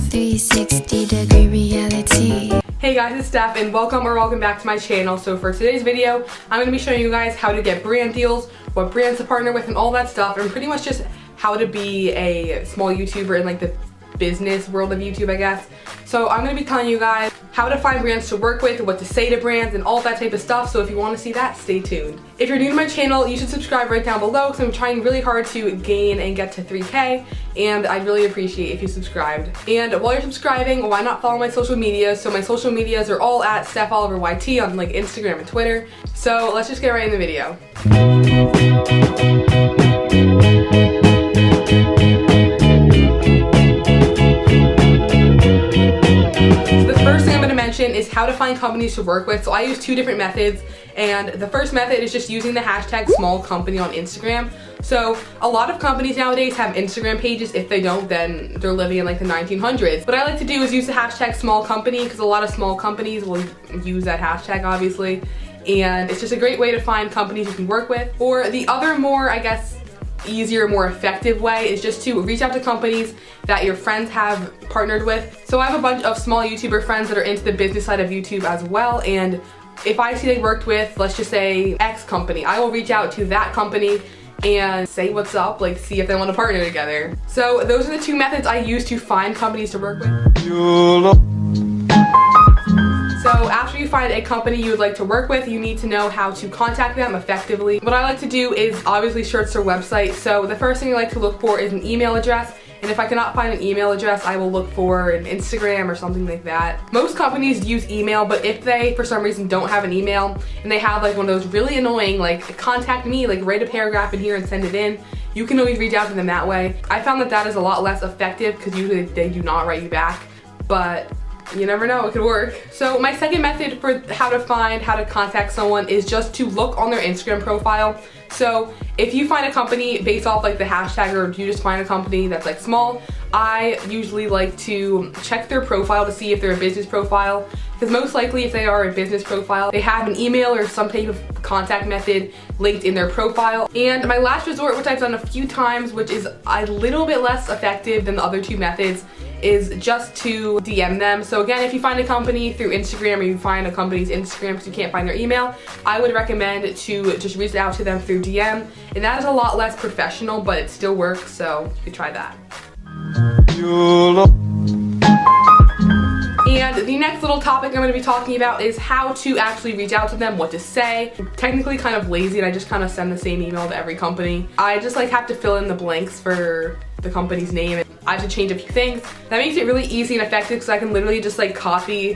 360-degree reality. Hey guys, it's Steph and welcome back to my channel. So for today's video, I'm going to be showing you guys how to get brand deals, what brands to partner with and all that stuff, and pretty much just how to be a small YouTuber in like the business world of YouTube, I guess. So I'm going to be telling you guys how to find brands to work with, what to say to brands, and all that type of stuff. So if you want to see that, stay tuned. If you're new to my channel, you should subscribe right down below because I'm trying really hard to gain and get to 3K, and I'd really appreciate if you subscribed. And while you're subscribing, why not follow my social media? So my social medias are all at stepholiveryt on like Instagram and Twitter. So let's just get right in the video. Is how to find companies to work with. So I use two different methods, and the first method is just using the hashtag small company on Instagram. So a lot of companies nowadays have Instagram pages. If they don't, then they're living in like the 1900s. What I like to do is use the hashtag small company because a lot of small companies will use that hashtag, obviously, and it's just a great way to find companies you can work with. Or the other more, I guess, easier, more effective way is just to reach out to companies that your friends have partnered with. So I have a bunch of small YouTuber friends that are into the business side of YouTube as well, and if I see they worked with, let's just say, X company, I will reach out to that company and say what's up, like see if they want to partner together. So those are the two methods I use to find companies to work with. So after you find a company you would like to work with, you need to know how to contact them effectively. What I like to do is obviously search their website. So the first thing I like to look for is an email address. And if I cannot find an email address, I will look for an Instagram or something like that. Most companies use email, but if they, for some reason, don't have an email and they have like one of those really annoying, like contact me, like write a paragraph in here and send it in, you can always reach out to them that way. I found that that is a lot less effective because usually they do not write you back, but you never know, it could work. So my second method for how to contact someone is just to look on their Instagram profile. So if you find a company based off like the hashtag, or you just find a company that's like small, I usually like to check their profile to see if they're a business profile, because most likely if they are a business profile, they have an email or some type of contact method linked in their profile. And my last resort, which I've done a few times, which is a little bit less effective than the other two methods, is just to DM them. So again, if you find a company through Instagram, or you find a company's Instagram because you can't find their email, I would recommend to just reach out to them through DM. And that is a lot less professional, but it still works, so you could try that. And the next little topic I'm going to be talking about is how to actually reach out to them, what to say. I'm technically kind of lazy and I just kind of send the same email to every company. I just like have to fill in the blanks for the company's name. I have to change a few things. That makes it really easy and effective because I can literally just like copy,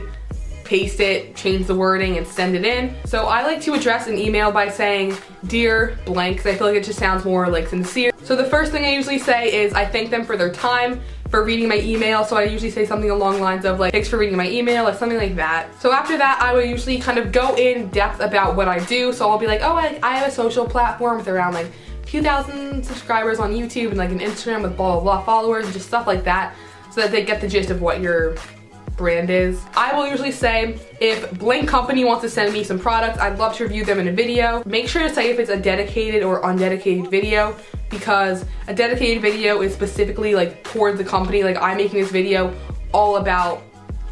paste it, change the wording, and send it in. So I like to address an email by saying, "Dear blank," because I feel like it just sounds more like sincere. So the first thing I usually say is I thank them for their time, for reading my email. So I usually say something along the lines of like, "Thanks for reading my email," or something like that. So after that, I will usually kind of go in depth about what I do. So I'll be like, "Oh, I have a social platform with around like 2,000 subscribers on YouTube and like an Instagram with blah blah blah followers," and just stuff like that, so that they get the gist of what your brand is. I will usually say, if blank company wants to send me some products, I'd love to review them in a video. Make sure to say if it's a dedicated or undedicated video, because a dedicated video is specifically like toward the company, like I'm making this video all about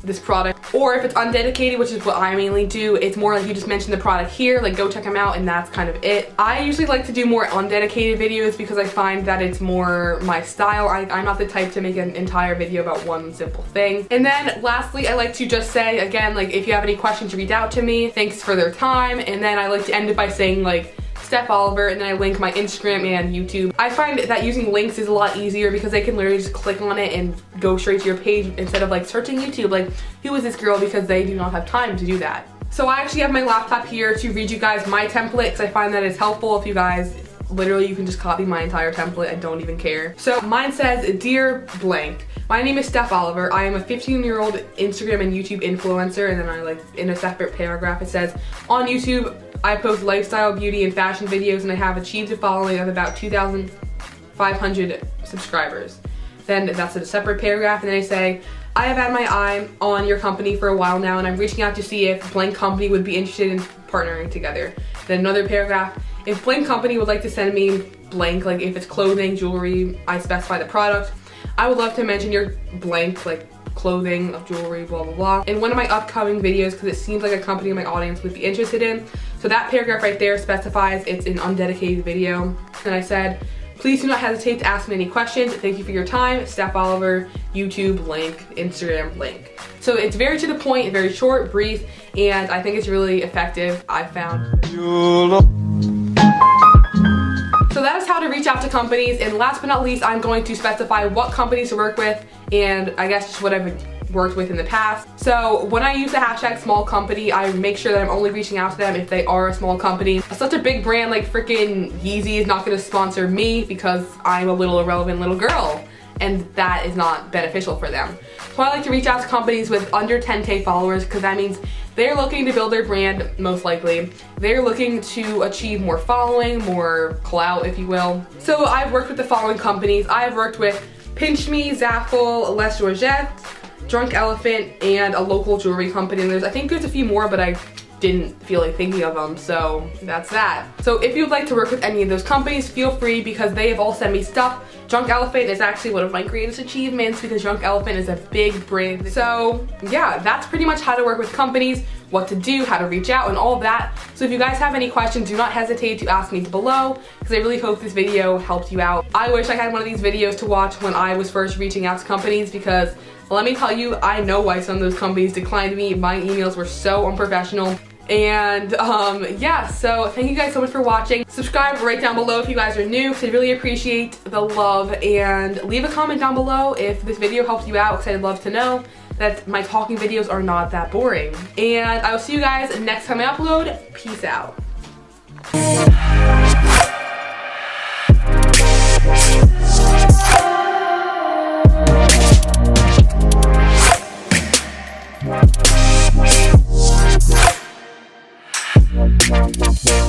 this product. Or if it's undedicated, which is what I mainly do, it's more like you just mention the product here, like go check them out, and that's kind of it. I usually like to do more undedicated videos because I find that it's more my style. I'm not the type to make an entire video about one simple thing. And then lastly, I like to just say, again, like if you have any questions, reach out to me. Thanks for their time. And then I like to end it by saying like, Steph Oliver, and then I link my Instagram and YouTube. I find that using links is a lot easier because they can literally just click on it and go straight to your page instead of like searching YouTube like, who is this girl, because they do not have time to do that. So I actually have my laptop here to read you guys my template because I find that it's helpful if you guys, literally you can just copy my entire template, I don't even care. So mine says, "Dear blank, my name is Steph Oliver. I am a 15-year-old Instagram and YouTube influencer," and then I like in a separate paragraph it says, "On YouTube, I post lifestyle, beauty, and fashion videos, and I have achieved a following of about 2,500 subscribers." Then that's a separate paragraph, and then I say, "I have had my eye on your company for a while now, and I'm reaching out to see if blank company would be interested in partnering together." Then another paragraph, "If blank company would like to send me blank, like if it's clothing, jewelry, I specify the product, I would love to mention your blank, like clothing, of jewelry, blah, blah, blah, in one of my upcoming videos because it seems like a company my audience would be interested in. So that paragraph right there specifies it's an undedicated video. And I said, please do not hesitate to ask me any questions. Thank you for your time. Steph Oliver, YouTube link, Instagram link. So it's very to the point, very short, brief, and I think it's really effective, I found. So that is how to reach out to companies, and last but not least, I'm going to specify what companies to work with and I guess just what I've worked with in the past. So when I use the hashtag small company, I make sure that I'm only reaching out to them if they are a small company. Such a big brand like freaking Yeezy is not going to sponsor me because I'm a little irrelevant little girl, and that is not beneficial for them. So I like to reach out to companies with under 10K followers because that means they're looking to build their brand, most likely. They're looking to achieve more following, more clout, if you will. So I've worked with the following companies. I've worked with Pinch Me, Zaffle, Les Georgettes, Drunk Elephant, and a local jewelry company. And I think there's a few more, but I didn't feel like thinking of them, so that's that. So if you'd like to work with any of those companies, feel free because they have all sent me stuff. Drunk Elephant is actually one of my greatest achievements because Drunk Elephant is a big brand. So yeah, that's pretty much how to work with companies, what to do, how to reach out, and all of that. So if you guys have any questions, do not hesitate to ask me below because I really hope this video helped you out. I wish I had one of these videos to watch when I was first reaching out to companies because let me tell you, I know why some of those companies declined me. My emails were so unprofessional. And yeah, so thank you guys so much for watching. Subscribe right down below if you guys are new because I really appreciate the love, and leave a comment down below if this video helps you out because I'd love to know that my talking videos are not that boring. And I will see you guys next time I upload. Peace out. Wow.